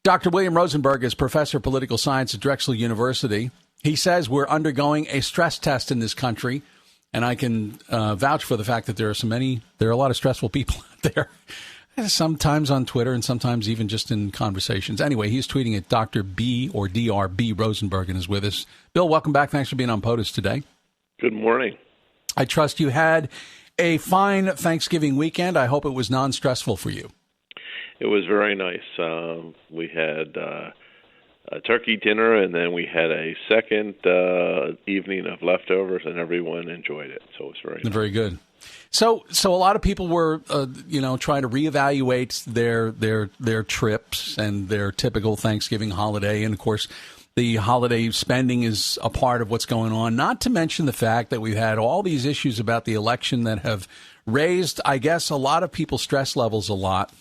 Dr. William Rosenberg is professor of political science at Drexel University. He says we're undergoing a stress test in this country, and I can vouch for the fact that there are a lot of stressful people out there, sometimes on Twitter and sometimes even just in conversations. Anyway, he's tweeting at Dr. B or DRB Rosenberg and is with us. Bill, welcome back. Thanks for being on POTUS today. Good morning. I trust you had a fine Thanksgiving weekend. I hope it was non-stressful for you. It was very nice. We had a turkey dinner, and then we had a second evening of leftovers, and everyone enjoyed it. So it was very nice. Very good. So a lot of people were, trying to reevaluate their trips and their typical Thanksgiving holiday, and of course, the holiday spending is a part of what's going on. Not to mention the fact that we've had all these issues about the election that have raised, I guess, a lot of people's stress levels a lot.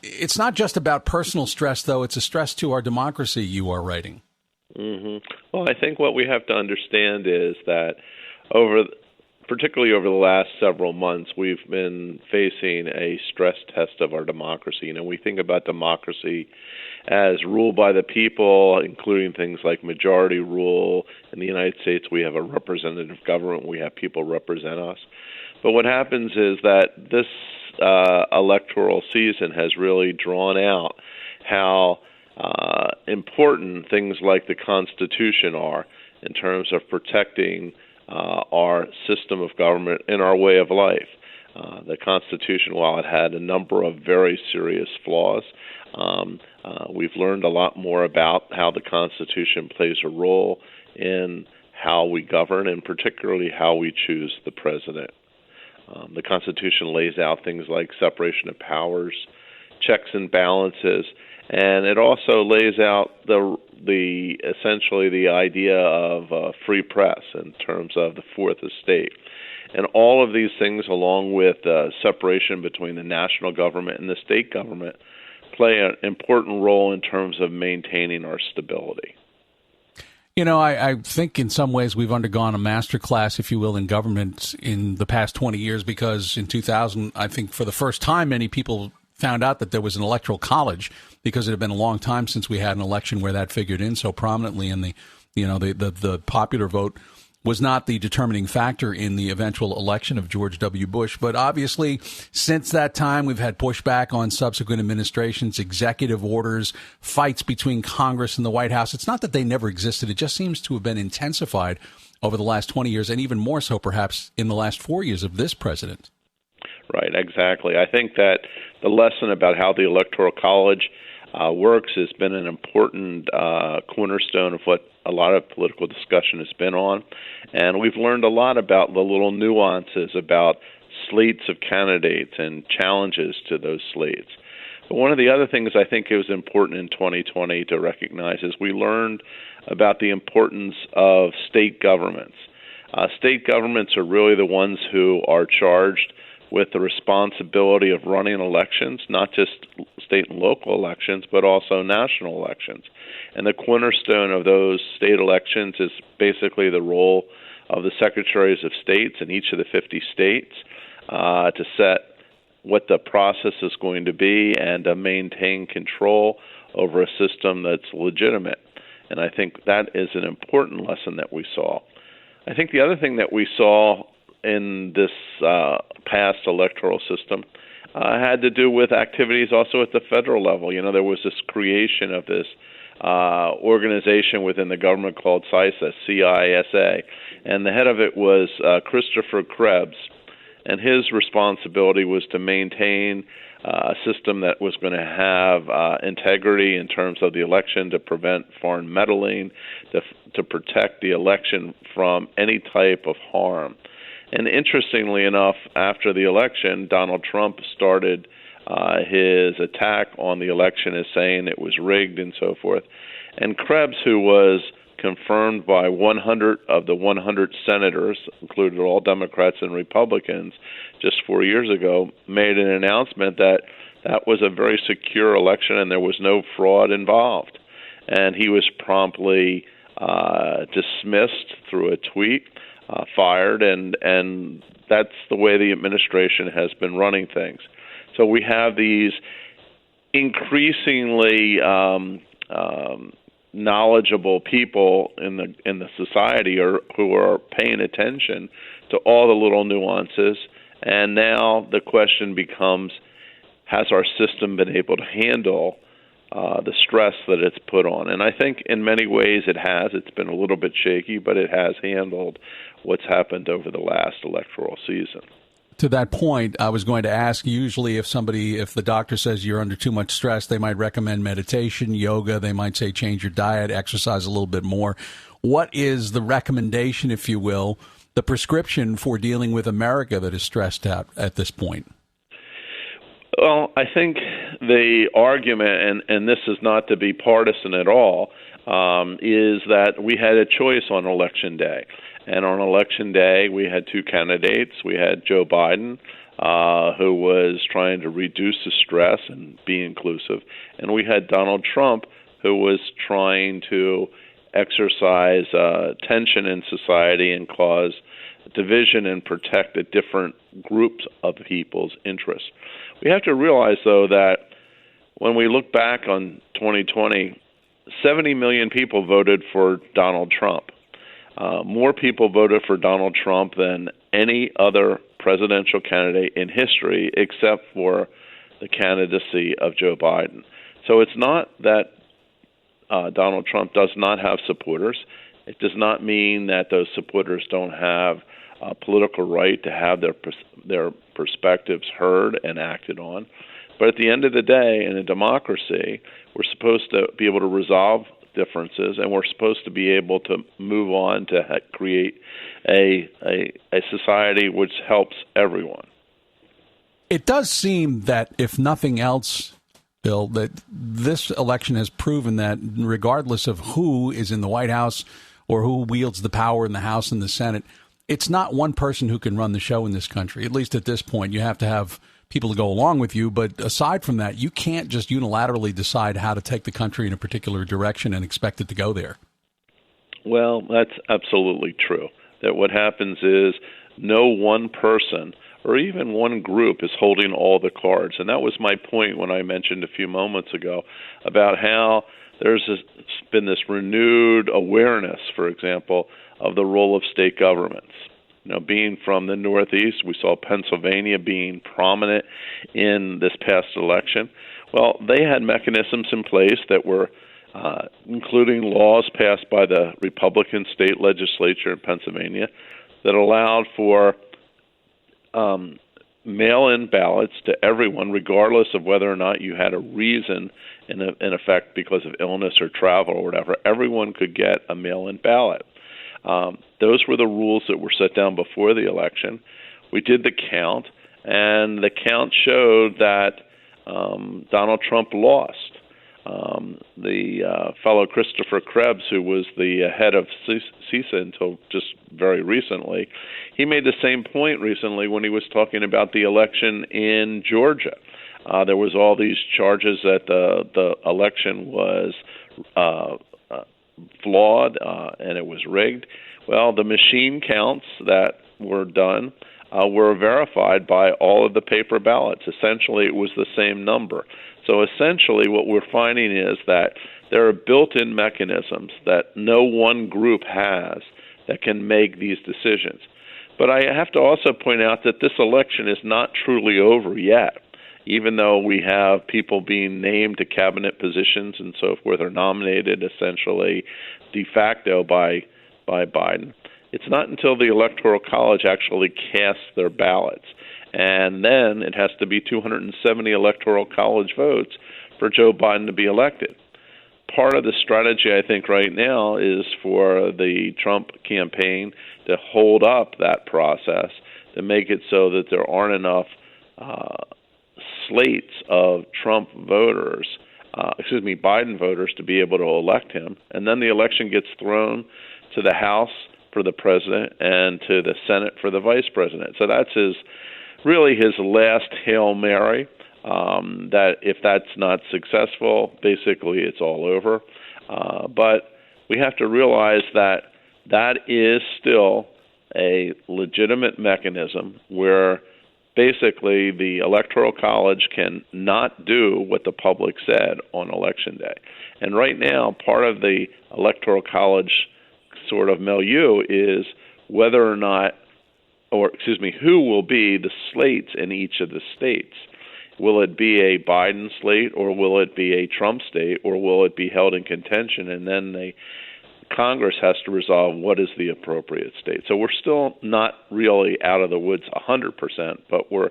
It's not just about personal stress, though. It's a stress to our democracy, you are writing. Mm-hmm. Well, I think what we have to understand is that particularly over the last several months, we've been facing a stress test of our democracy. We think about democracy as ruled by the people, including things like majority rule. In the United States, we have a representative government. We have people represent us. But what happens is that this electoral season has really drawn out how important things like the Constitution are in terms of protecting our system of government and our way of life. The Constitution, while it had a number of very serious flaws, we've learned a lot more about how the Constitution plays a role in how we govern and particularly how we choose the president. The Constitution lays out things like separation of powers, checks and balances, and it also lays out essentially the idea of free press in terms of the Fourth Estate. And all of these things, along with separation between the national government and the state government, play an important role in terms of maintaining our stability. I think in some ways we've undergone a master class, if you will, in government in the past 20 years, because in 2000, I think for the first time, many people found out that there was an Electoral College, because it had been a long time since we had an election where that figured in so prominently, and the popular vote was not the determining factor in the eventual election of George W. Bush. But obviously, since that time, we've had pushback on subsequent administrations, executive orders, fights between Congress and the White House. It's not that they never existed. It just seems to have been intensified over the last 20 years, and even more so perhaps in the last 4 years of this president. Right, exactly. I think that the lesson about how the Electoral College works has been an important cornerstone of what a lot of political discussion has been on. And we've learned a lot about the little nuances about slates of candidates and challenges to those slates. But one of the other things I think it was important in 2020 to recognize is we learned about the importance of state governments. State governments are really the ones who are charged with the responsibility of running elections, not just state and local elections, but also national elections. And the cornerstone of those state elections is basically the role of the secretaries of states in each of the 50 states to set what the process is going to be and to maintain control over a system that's legitimate. And I think that is an important lesson that we saw. I think the other thing that we saw in this past electoral system had to do with activities also at the federal level. There was this creation of this organization within the government called CISA, C-I-S-A, and the head of it was Christopher Krebs, and his responsibility was to maintain a system that was going to have integrity in terms of the election, to prevent foreign meddling, to protect the election from any type of harm. And interestingly enough, after the election, Donald Trump started his attack on the election as saying it was rigged and so forth. And Krebs, who was confirmed by 100 of the 100 senators, included all Democrats and Republicans, just 4 years ago, made an announcement that that was a very secure election and there was no fraud involved. And he was promptly dismissed through a tweet, fired, and that's the way the administration has been running things. So we have these increasingly knowledgeable people in the society who are paying attention to all the little nuances. And now the question becomes, has our system been able to handle the stress that it's put on? And I think in many ways it has. It's been a little bit shaky, but it has handled what's happened over the last electoral season. To that point, I was going to ask, usually if the doctor says you're under too much stress, they might recommend meditation, yoga, they might say change your diet, exercise a little bit more. What is the recommendation, if you will, the prescription for dealing with America that is stressed out at this point? Well, I think the argument, and this is not to be partisan at all, is that we had a choice on Election Day. And on Election Day, we had two candidates. We had Joe Biden, who was trying to reduce the stress and be inclusive. And we had Donald Trump, who was trying to exercise tension in society and cause division and protect the different groups of people's interests. We have to realize, though, that when we look back on 2020, 70 million people voted for Donald Trump. More people voted for Donald Trump than any other presidential candidate in history, except for the candidacy of Joe Biden. So it's not that Donald Trump does not have supporters. It does not mean that those supporters don't have a political right to have their perspectives heard and acted on. But at the end of the day, in a democracy, we're supposed to be able to resolve differences, and we're supposed to be able to move on to create a society which helps everyone. It does seem that, if nothing else, Bill, that this election has proven that regardless of who is in the White House or who wields the power in the House and the Senate, it's not one person who can run the show in this country. At least at this point, you have to have people to go along with you. But aside from that, you can't just unilaterally decide how to take the country in a particular direction and expect it to go there. Well, that's absolutely true. That what happens is no one person or even one group is holding all the cards. And that was my point when I mentioned a few moments ago about how there's been this renewed awareness, for example, of the role of state governments. You know, being from the Northeast, we saw Pennsylvania being prominent in this past election. Well, they had mechanisms in place that were including laws passed by the Republican state legislature in Pennsylvania that allowed for mail-in ballots to everyone, regardless of whether or not you had a reason, in effect, because of illness or travel or whatever. Everyone could get a mail-in ballot. Those were the rules that were set down before the election. We did the count, and the count showed that Donald Trump lost. The fellow Christopher Krebs, who was the head of CISA until just very recently, he made the same point recently when he was talking about the election in Georgia. There was all these charges that the election was flawed and it was rigged. Well, the machine counts that were done were verified by all of the paper ballots. Essentially, it was the same number. So essentially what we're finding is that there are built-in mechanisms that no one group has that can make these decisions. But I have to also point out that this election is not truly over yet. Even though we have people being named to cabinet positions and so forth, or nominated essentially de facto by Biden, it's not until the Electoral College actually casts their ballots. And then it has to be 270 Electoral College votes for Joe Biden to be elected. Part of the strategy, I think, right now is for the Trump campaign to hold up that process, to make it so that there aren't enough slates of Trump voters, Biden voters, to be able to elect him. And then the election gets thrown to the House for the president and to the Senate for the vice president. So that's really his last Hail Mary, that if that's not successful, basically it's all over. But we have to realize that that is still a legitimate mechanism where basically the Electoral College can not do what the public said on Election Day. And right now, part of the Electoral College sort of milieu is whether or not, who will be the slates in each of the states. Will it be a Biden slate, or will it be a Trump state, or will it be held in contention, and then the Congress has to resolve what is the appropriate state. So we're still not really out of the woods 100%, but we're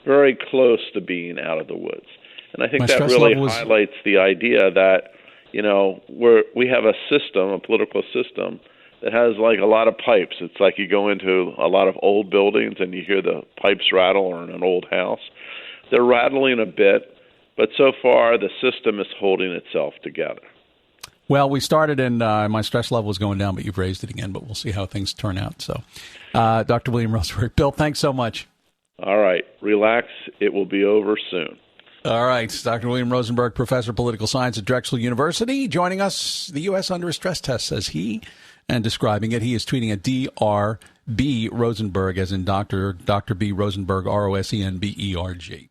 very close to being out of the woods. And I think that really highlights the idea that, we have a system, a political system, that has like a lot of pipes. It's like you go into a lot of old buildings and you hear the pipes rattle, or in an old house. They're rattling a bit, but so far the system is holding itself together. Well, we started and my stress level was going down, but you've raised it again, but we'll see how things turn out. So, Dr. William Rosenberg. Bill, thanks so much. All right. Relax. It will be over soon. All right. Dr. William Rosenberg, professor of political science at Drexel University, joining us. The U.S. under a stress test, says he, and describing it. He is tweeting at DRB Rosenberg, as in Dr. B. Rosenberg, Rosenberg.